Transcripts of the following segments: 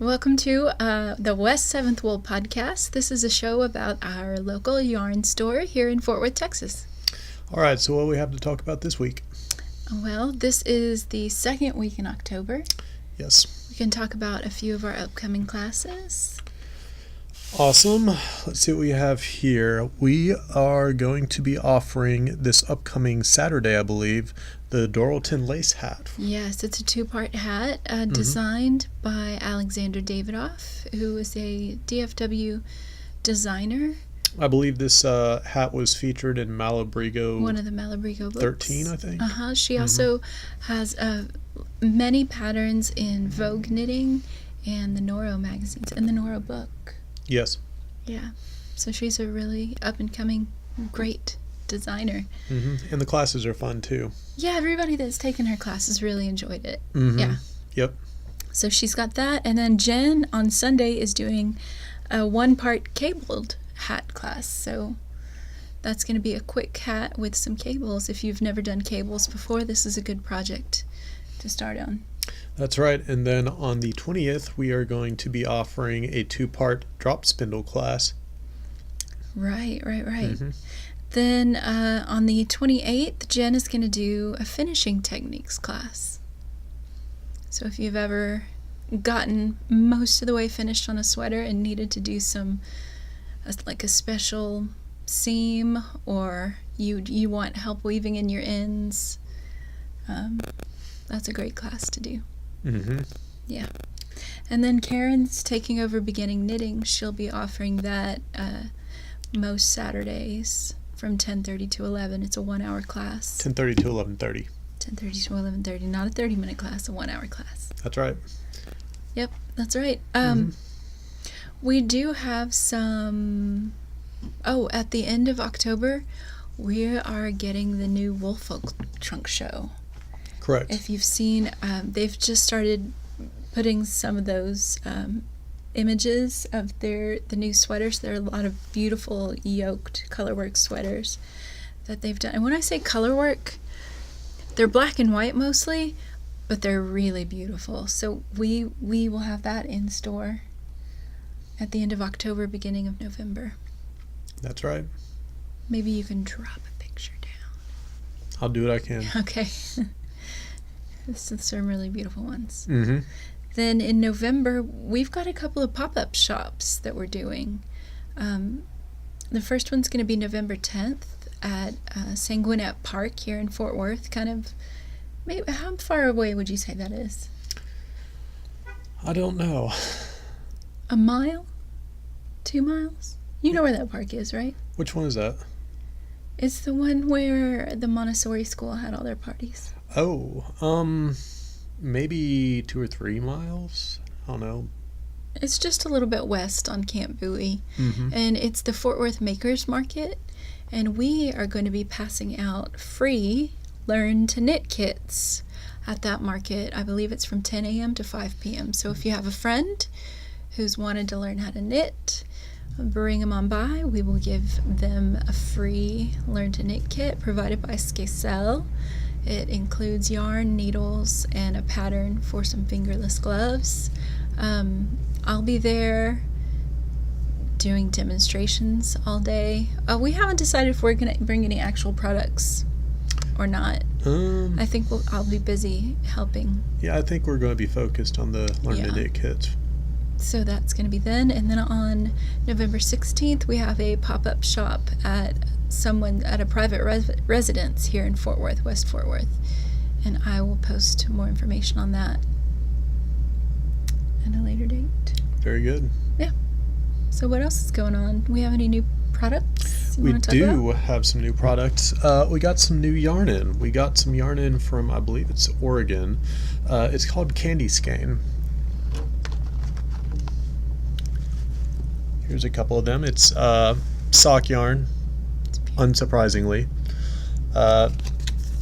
Welcome to the W7W Podcast. This is a show about our local yarn store here in Fort Worth, Texas. All right, so what do we have to talk about this week? Well, this is the second week in October. Yes. We can talk about a few of our upcoming classes. Awesome. Let's see what we have here. We are going to be offering this upcoming Saturday, I believe, the Doralton lace hat. Yes, it's a two-part hat designed by Alexander Davidoff, who is a DFW designer. I believe this hat was featured in Malabrigo. One of the Malabrigo books. 13, I think. She also has many patterns in Vogue Knitting and the Noro magazines and the Noro book. Yes. Yeah. So she's a really up-and-coming, great designer. And the classes are fun, too. Yeah, everybody that's taken her classes really enjoyed it. Yeah. Yep. So she's got that. And then Jen on Sunday is doing a one-part cabled hat class. So that's going to be a quick hat with some cables. If you've never done cables before, this is a good project to start on. That's right. And then on the 20th, we are going to be offering a two-part drop spindle class. Right. Then on the 28th, Jen is going to do a finishing techniques class. So if you've ever gotten most of the way finished on a sweater and needed to do like a special seam, or you want help weaving in your ends, that's a great class to do. Yeah. And then Karen's taking over beginning knitting. She'll be offering that most Saturdays from 10:30 to 11. It's a 1-hour class. 10:30 to 11:30. 10:30 to 11:30. Not a 30-minute class, a 1-hour class. That's right. Yep, that's right. We do have some... Oh, at the end of October, we are getting the new Woolfolk trunk show. Correct. If you've seen, they've just started putting some of those images of the new sweaters. There are a lot of beautiful yoked colorwork sweaters that they've done. And when I say colorwork, they're black and white mostly, but they're really beautiful. So we will have that in store at the end of October, beginning of November. That's right. Maybe you can drop a picture down. I'll do what I can. Okay. This is some really beautiful ones. Then in November, we've got a couple of pop-up shops that we're doing. The first one's going to be November 10th at Sanguinet Park here in Fort Worth. Maybe, how far away would you say that is? I don't know. A mile? 2 miles? You know where that park is, right? Which one is that? It's the one where the Montessori school had all their parties. Oh, maybe 2 or 3 miles. I don't know. It's just a little bit west on Camp Bowie, and it's the Fort Worth Makers Market, and we are going to be passing out free Learn to Knit kits at that market. I believe it's from 10 a.m. to 5 p.m. So if you have a friend who's wanted to learn how to knit, bring them on by. We will give them a free Learn to Knit kit provided by Skacel. It includes yarn, needles, and a pattern for some fingerless gloves. I'll be there doing demonstrations all day. We haven't decided if we're going to bring any actual products or not. I think I'll be busy helping. Yeah, I think we're going to be focused on the Learn to Knit kits. So that's going to be then. And then on November 16th, we have a pop-up shop at a private residence here in Fort Worth, West Fort Worth. And I will post more information on that at a later date. Very good. Yeah. So what else is going on? We have any new products We do have some new products. We got some new yarn in. We got some yarn in from, I believe it's Oregon. It's called Candy Skein. Here's a couple of them. It's sock yarn, unsurprisingly.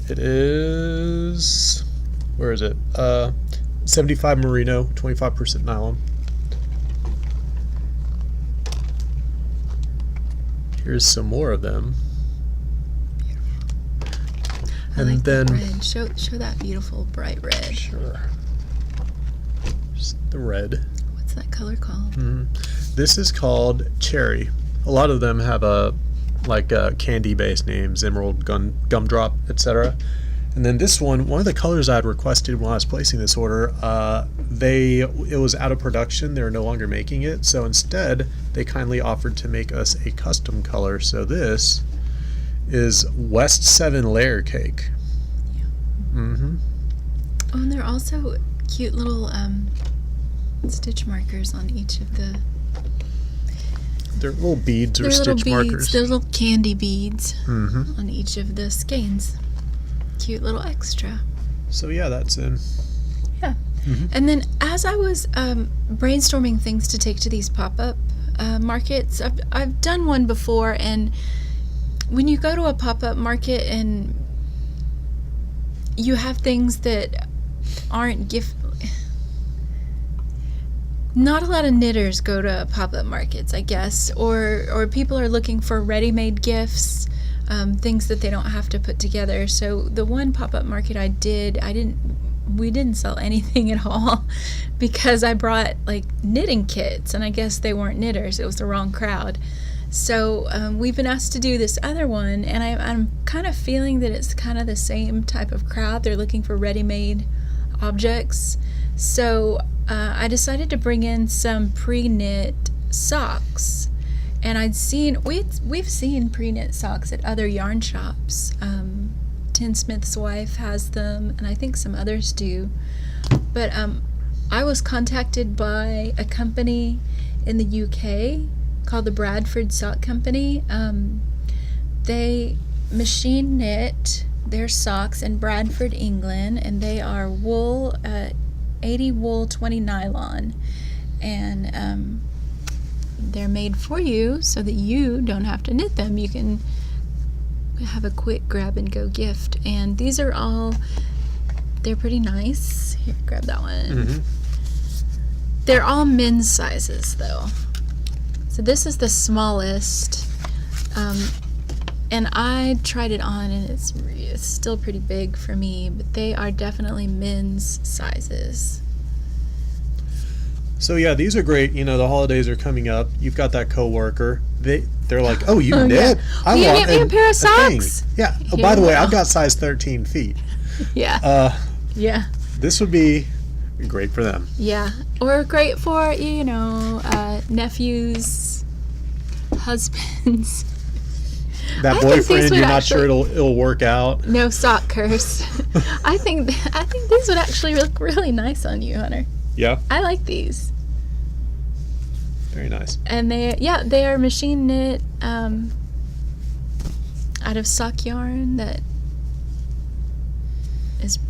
It is, where is it? 75 merino, 25% nylon. Here's some more of them. I like then the red. Show that beautiful bright red. Sure. Just the red. What's that color called? This is called Cherry. A lot of them have candy-based names, Emerald, Gumdrop, etc. And then this one of the colors I had requested when I was placing this order, it was out of production. They were no longer making it. So instead, they kindly offered to make us a custom color. So this is West 7 Layer Cake. Yeah. Mm-hmm. Oh, and there are also cute little stitch markers on each of the... They're little beads or stitch markers. They're little candy beads Mm-hmm. on each of the skeins. Cute little extra. So yeah, that's in. Yeah. Mm-hmm. And then as I was brainstorming things to take to these pop-up markets, I've done one before, and when you go to a pop-up market and you have things that aren't not a lot of knitters go to pop-up markets, I guess, or people are looking for ready-made gifts, things that they don't have to put together. So the one pop-up market we didn't sell anything at all because I brought like knitting kits, and I guess they weren't knitters. It was the wrong crowd. So we've been asked to do this other one, and I'm kind of feeling that it's kind of the same type of crowd. They're looking for ready-made objects. So I decided to bring in some pre-knit socks. And we've seen pre-knit socks at other yarn shops. Tinsmith's Wife has them, and I think some others do. But I was contacted by a company in the UK called the Bradford Sock Company. They machine knit their socks in Bradford, England, and they are wool, 80 wool, 20 nylon. And they're made for you so that you don't have to knit them. You can have a quick grab and go gift. And these are they're pretty nice. Here, grab that one. Mm-hmm. They're all men's sizes though. So this is the smallest. And I tried it on, and it's still pretty big for me, but they are definitely men's sizes. So yeah, these are great. You know, the holidays are coming up. You've got that coworker. They're like, oh, you knit? Yeah. I Will you want get me a pair of socks? Yeah. Oh, Here by the you way, go. I've got size 13 feet. Yeah. Yeah. This would be great for them. Yeah. Or great for, nephews, husbands. That I think these boyfriend, would you're not actually- sure it'll work out. No sock curse. I think these would actually look really nice on you, Hunter. Yeah. I like these. Very nice. And they are machine knit out of sock yarn that is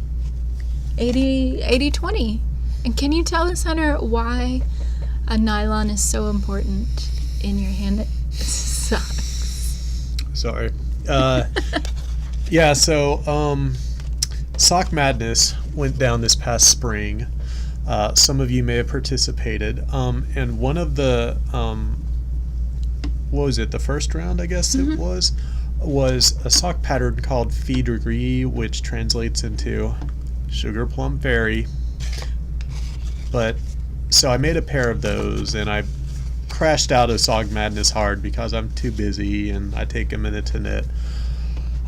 80-20. And can you tell us, Hunter, why a nylon is so important in your hand socks? Sorry. Yeah, so Sock Madness went down this past spring. Some of you may have participated. And one of the, what was it, the first round, I guess it was a sock pattern called Fee Degree, which translates into Sugar Plum Fairy. But, so I made a pair of those, and I crashed out of Sock Madness hard because I'm too busy and I take a minute to knit.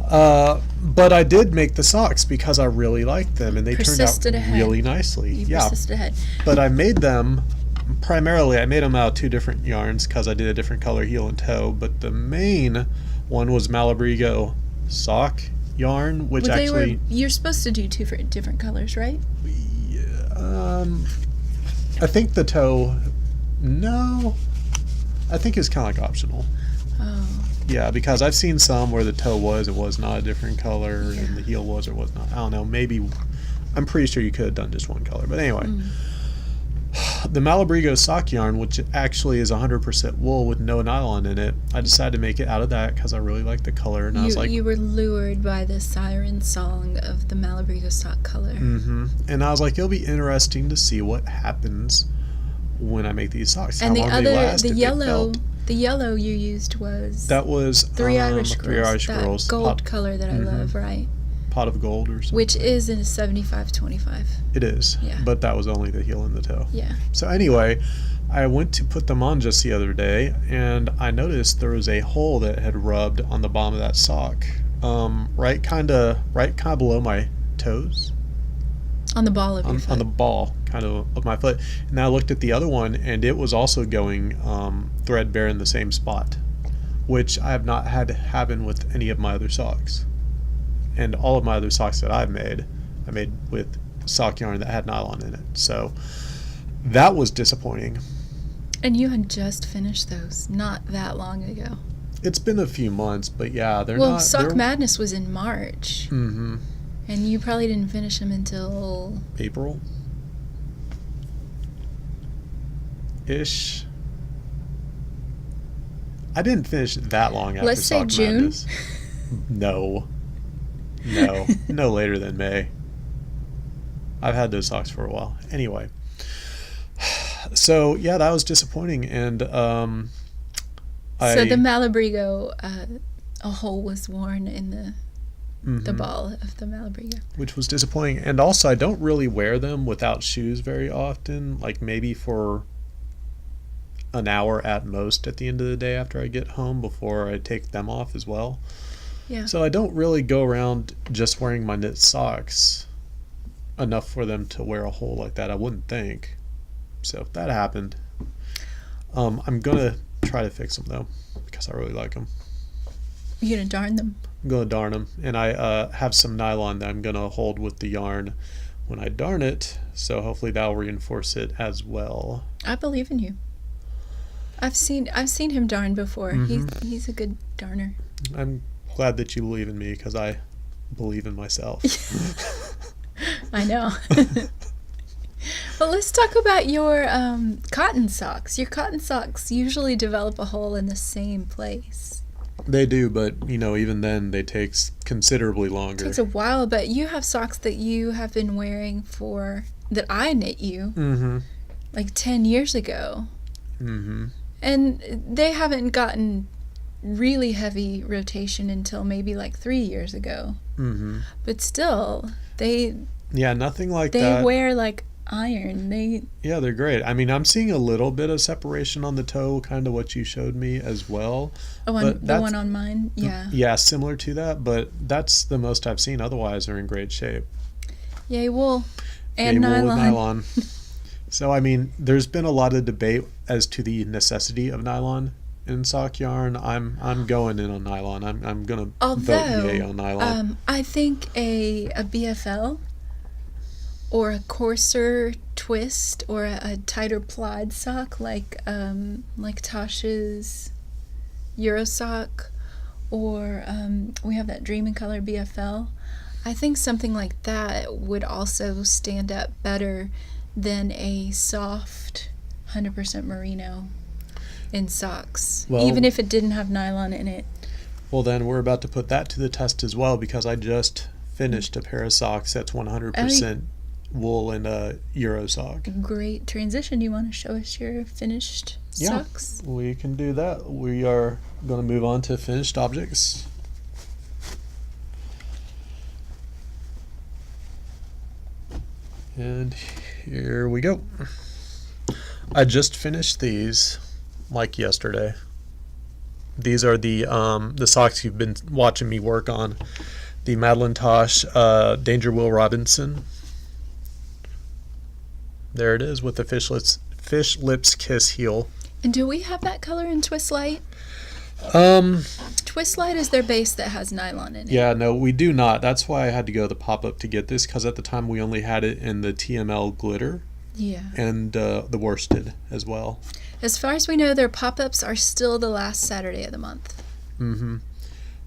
But I did make the socks because I really liked them, and they turned out really nicely. You persisted ahead. But I made them primarily. I made them out of two different yarns because I did a different color heel and toe. But the main one was Malabrigo sock yarn, which actually you're supposed to do two different colors, right? I think the toe. No, I think it's kind of like optional. Oh. Yeah, because I've seen some where the toe was not a different color, and the heel was or was not. I don't know. Maybe I'm pretty sure you could have done just one color. But anyway, the Malabrigo sock yarn, which actually is 100% wool with no nylon in it, I decided to make it out of that because I really like the color, and I was like, you were lured by the siren song of the Malabrigo sock color. And I was like, it'll be interesting to see what happens when I make these socks. And how long they last, the if they yellow. felt. The yellow you used was That was Three Irish Girls, Irish that Girls gold hot. color that I love, right? Pot of Gold or something. Which is a 75-25. It is. Yeah. But that was only the heel and the toe. Yeah. So anyway, I went to put them on just the other day, and I noticed there was a hole that had rubbed on the bottom of that sock, right kind of below my toes. On the ball of your foot. On the ball, kind of my foot. And I looked at the other one, and it was also going threadbare in the same spot, which I have not had happen with any of my other socks. And all of my other socks that I made with sock yarn that had nylon in it. So that was disappointing. And you had just finished those not that long ago. It's been a few months, but yeah, Well, Sock Madness was in March. Mm-hmm. And you probably didn't finish them until... April-ish. I didn't finish that long after Let's say Sock June. Madness. No, no later than May. I've had those socks for a while. Anyway, so yeah, that was disappointing, and So the Malabrigo, a hole was worn in the ball of the Malabrigo, which was disappointing. And also, I don't really wear them without shoes very often. Like maybe for an hour at most at the end of the day after I get home before I take them off as well. Yeah. So I don't really go around just wearing my knit socks enough for them to wear a hole like that, I wouldn't think. So that happened. I'm gonna try to fix them though, because I really like them. You're gonna darn them? I'm gonna darn them, and I have some nylon that I'm gonna hold with the yarn when I darn it, so hopefully that'll reinforce it as well. I believe in you. I've seen him darn before. He's a good darner. I'm glad that you believe in me, because I believe in myself. I know. Well, let's talk about your cotton socks. Your cotton socks usually develop a hole in the same place. They do, but even then they take considerably longer. It takes a while, but you have socks that you have been wearing that I knit you like 10 years ago. And they haven't gotten really heavy rotation until maybe like 3 years ago. But still, nothing like that. They wear like iron. They're great. I mean, I'm seeing a little bit of separation on the toe, kind of what you showed me as well. Oh, the one on mine? Yeah. Yeah, similar to that, but that's the most I've seen. Otherwise, they're in great shape. Yay wool. And Yay, nylon. Wool with nylon. So, I mean, there's been a lot of debate as to the necessity of nylon in sock yarn. I'm going in on nylon. I'm gonna vote yay on nylon. I think a BFL or a coarser twist or a tighter plied sock like Tasha's Euro sock, or we have that Dream in Color BFL. I think something like that would also stand up better than a soft 100% merino in socks, even if it didn't have nylon in it. Well, then we're about to put that to the test as well, because I just finished a pair of socks that's 100% wool and a Euro sock. Great transition. You want to show us your finished socks? We can do that. We are going to move on to finished objects. And here we go. I just finished these like yesterday. These are the socks you've been watching me work on. The Madeline Tosh Danger Will Robinson. There it is with the fish lips kiss heel. And do we have that color in Twist Light? Twist Light is their base that has nylon in it. Yeah, no, we do not. That's why I had to go to the pop-up to get this, because at the time we only had it in the TML glitter. Yeah. And the worsted as well. As far as we know, their pop-ups are still the last Saturday of the month.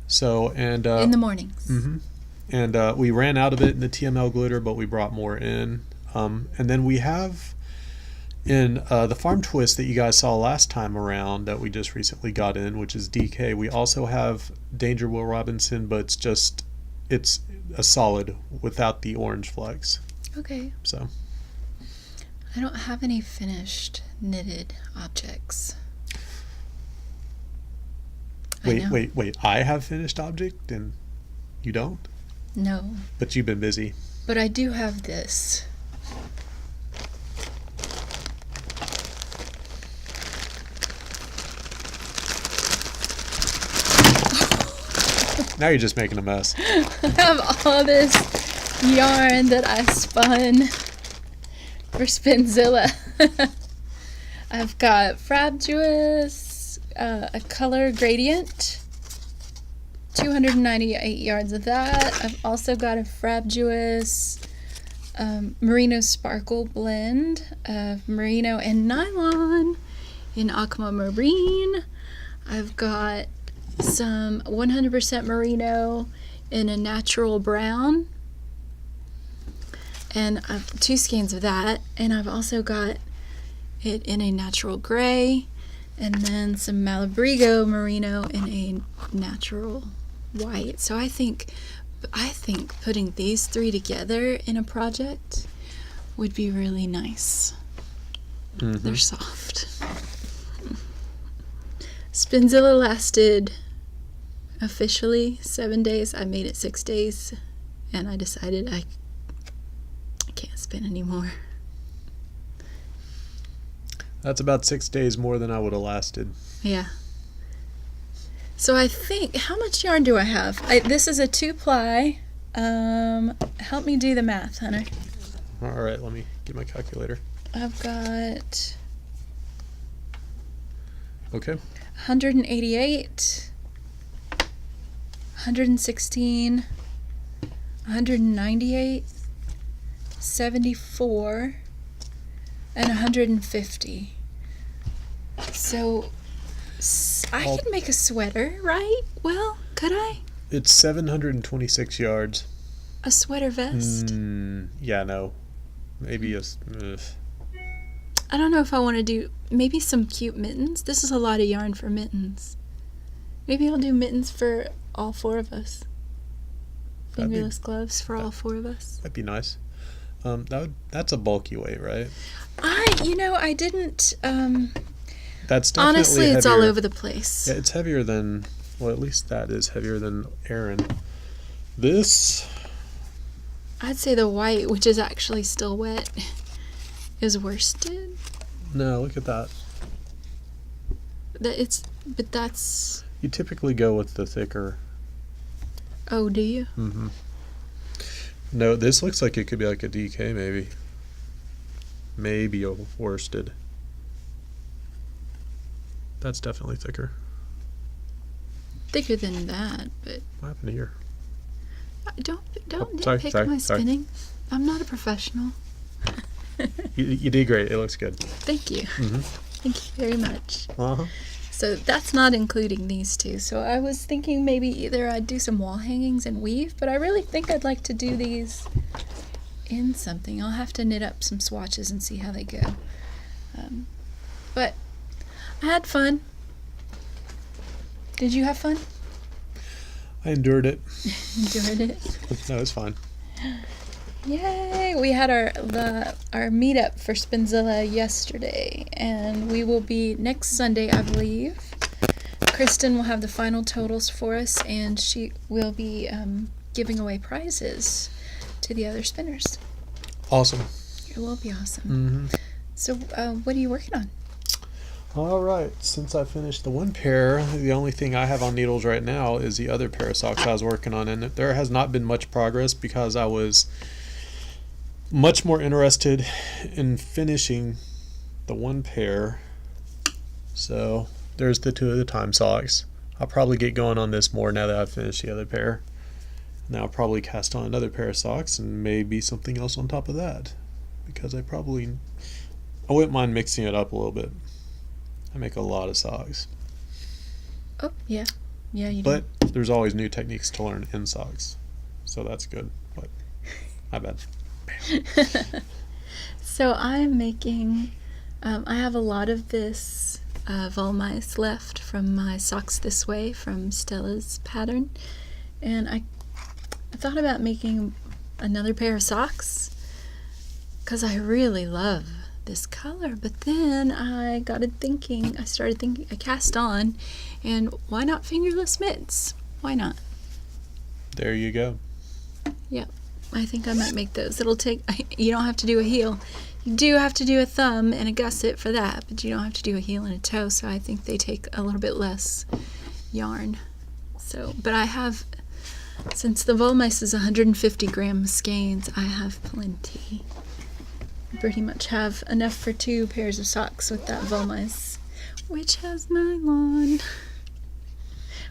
So, and in the mornings. And we ran out of it in the TML glitter, but we brought more in. And then we have in the Farm Twist that you guys saw last time around that we just recently got in, which is DK. We also have Danger Will Robinson, but it's a solid without the orange flecks. Okay. So I don't have any finished knitted objects. Wait. I have finished object and you don't? No. But you've been busy. But I do have this. Now you're just making a mess. I have all this yarn that I spun for Spinzilla. I've got Frabjous, a color gradient, 298 yards of that. I've also got a Frabjous Merino Sparkle blend of merino and nylon in aquamarine. I've got some 100% merino in a natural brown, and I've 2 skeins of that, and I've also got it in a natural gray, and then some Malabrigo merino in a natural white. So I think putting these 3 together in a project would be really nice. Mm-hmm. They're soft. Spinzilla lasted officially 7 days. I made it 6 days, and I decided I can't spin anymore. That's about 6 days more than I would have lasted. Yeah. So I think, how much yarn do I have? This is a 2-ply. Help me do the math, Hunter. All right, let me get my calculator. I've got Okay. 188, 116, 198, 74, and 150. So I could make a sweater, right? Well, could I? It's 726 yards. A sweater vest? Yeah, no. Maybe I don't know if I want to do maybe some cute mittens. This is a lot of yarn for mittens. Maybe I'll do mittens for all 4 of us. Fingerless gloves for all 4 of us. That'd be nice. That's a bulky weight, right? I didn't. That's definitely honestly, heavier. It's all over the place. Yeah, it's heavier than. Well, at least that is heavier than Aaron. This. I'd say the white, which is actually still wet, is worsted. No, look at that. But that's. You typically go with the thicker. Oh, do you? Mm-hmm. No, this looks like it could be like a DK, maybe. Maybe a worsted. That's definitely thicker. Thicker than that, but. What happened here? Don't sorry, nitpick my spinning. I'm not a professional. You did great. It looks good. Thank you. Mm-hmm. Thank you very much. Uh-huh. So that's not including these 2. So I was thinking maybe either I'd do some wall hangings and weave, but I really think I'd like to do these in something. I'll have to knit up some swatches and see how they go. But I had fun. Did you have fun? I endured it. Enjoyed it? No, it's fine. Yay! We had our meetup for Spinzilla yesterday, and we will be next Sunday, I believe. Kristen will have the final totals for us, and she will be giving away prizes to the other spinners. Awesome. It will be awesome. Mm-hmm. So, what are you working on? All right. Since I finished the one pair, the only thing I have on needles right now is the other pair of socks I was working on, and there has not been much progress because I was much more interested in finishing the one pair. So there's the 2 at a time socks. I'll probably get going on this more now that I've finished the other pair. Now I'll probably cast on another pair of socks and maybe something else on top of that, because I wouldn't mind mixing it up a little bit. I make a lot of socks. Oh, yeah. Yeah, you do. But there's always new techniques to learn in socks. So that's good. But my bad. So I'm making, I have a lot of this Volmice left from my Socks This Way from Stella's pattern. And I thought about making another pair of socks because I really love this color. But then I started thinking, I cast on, and why not fingerless mitts? Why not? There you go. Yeah, I think I might make those. You don't have to do a heel. You do have to do a thumb and a gusset for that, but you don't have to do a heel and a toe, so I think they take a little bit less yarn. So, but I have, since the Wollmeise is 150 gram skeins, I have plenty. I pretty much have enough for 2 pairs of socks with that Wollmeise, which has nylon.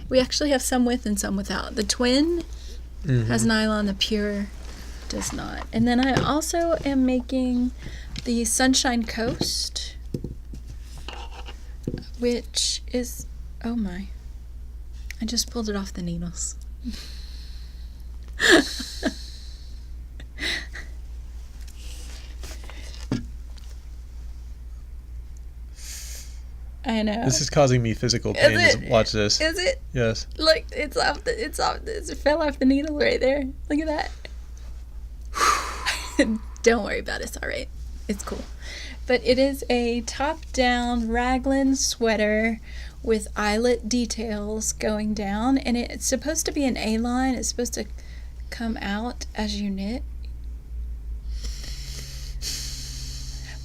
We actually have some with and some without. The twin has nylon, the pure does not. And then I also am making the Sunshine Coast, which is, oh my, I just pulled it off the needles. I know. This is causing me physical pain. Watch this. Is it? Yes. Look, it fell off the needle right there. Look at that. Don't worry about it. It's all right. It's cool. But it is a top-down raglan sweater with eyelet details going down, and it's supposed to be an A-line. It's supposed to come out as you knit.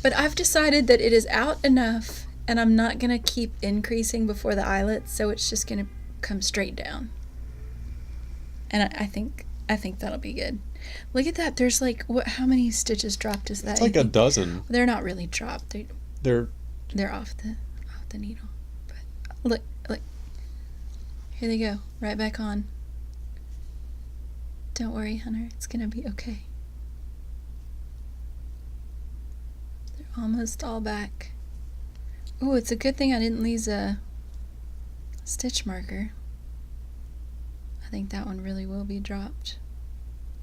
But I've decided that it is out enough, and I'm not going to keep increasing before the eyelets, so it's just going to come straight down. And I think that'll be good. Look at that. There's like, how many stitches dropped is that? It's like a dozen. They're not really dropped. They're off the needle. But look. Here they go. Right back on. Don't worry, Hunter. It's going to be okay. They're almost all back. Oh, it's a good thing I didn't leave a stitch marker. I think that one really will be dropped.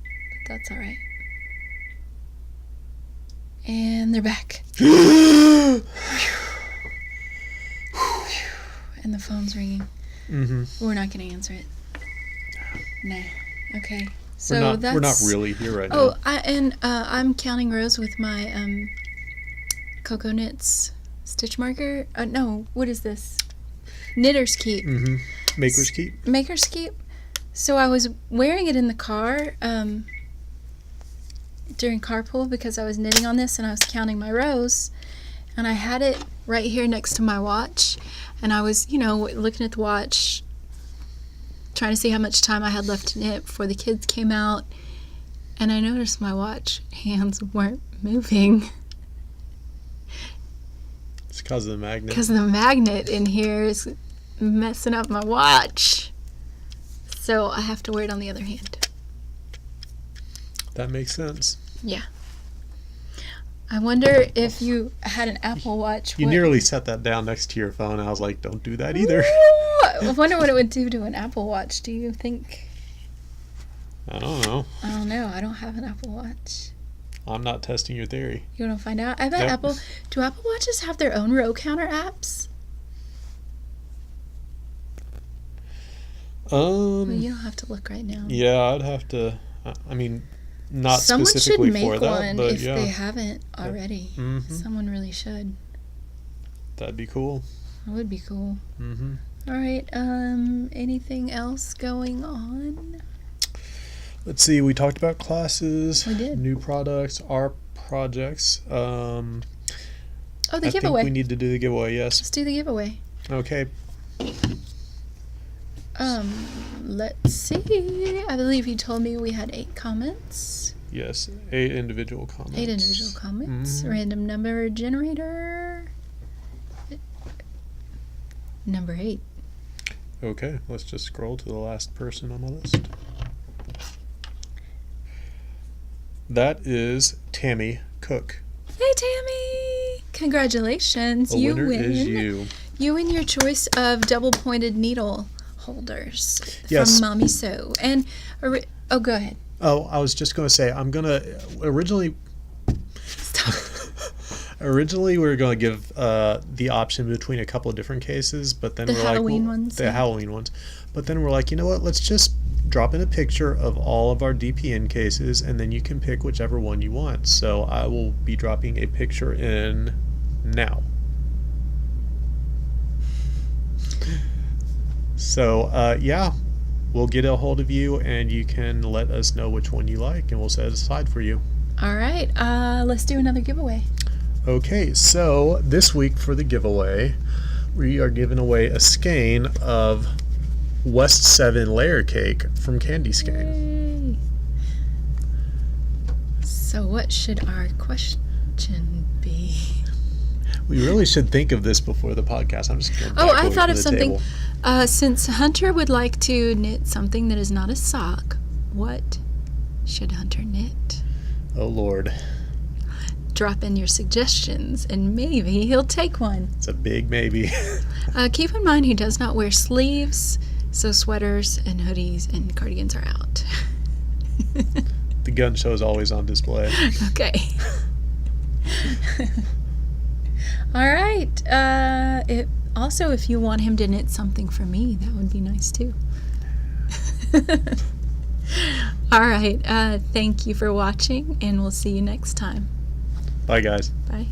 But that's all right. And they're back. And the phone's ringing. We're not going to answer it. No. Okay. So we're not really here right now. Oh, I'm counting rows with my Cocoa Knits stitch marker. No, what is this? Knitter's Keep. Maker's Keep. Maker's Keep. So I was wearing it in the car during carpool because I was knitting on this and I was counting my rows, and I had it right here next to my watch, and I was, looking at the watch, trying to see how much time I had left to knit before the kids came out, and I noticed my watch hands weren't moving. It's because of the magnet. Because the magnet in here is messing up my watch. So I have to wear it on the other hand. That makes sense. Yeah. I wonder if you had an Apple Watch. You nearly set that down next to your phone. I was like, don't do that either. Ooh, I wonder what it would do to an Apple Watch. Do you think? I don't know. I don't have an Apple Watch. I'm not testing your theory. You want to find out? I bet do Apple Watches have their own row counter apps? Well, you don't have to look right now. Yeah, I'd have to. I mean, not specifically for that, but someone should make one if they haven't already. Someone really should. That'd be cool. That would be cool. All right. Anything else going on? Let's see. We talked about classes. We did. New products, our projects. The giveaway. I think we need to do the giveaway. Yes. Let's do the giveaway. Okay. Let's see. I believe you told me we had 8 comments. Yes, 8 individual comments. 8 individual comments. Random number generator. Number 8. Okay, let's just scroll to the last person on the list. That is Tammy Cook. Hey, Tammy! Congratulations. The winner is you. You win your choice of double-pointed needle holders yes. from Mommy Sew. And go ahead. Oh, I was just going to say, I'm going to originally we were going to give the option between a couple of different cases, but then the Halloween ones. But then we're like, you know what? Let's just drop in a picture of all of our DPN cases, and then you can pick whichever one you want. So I will be dropping a picture in now. So, we'll get a hold of you, and you can let us know which one you like, and we'll set it aside for you. All right, let's do another giveaway. Okay, so this week for the giveaway, we are giving away a skein of West 7 layer cake from Candy Skein. Yay. So what should our question be? We really should think of this before the podcast. I'm just going back I away thought from of the something. table. Since Hunter would like to knit something that is not a sock, what should Hunter knit? Oh, Lord. Drop in your suggestions, and maybe he'll take one. It's a big maybe. Keep in mind he does not wear sleeves, so sweaters and hoodies and cardigans are out. The gun show is always on display. Okay. All right. Also, if you want him to knit something for me, that would be nice too. All right. Thank you for watching, and we'll see you next time. Bye, guys. Bye.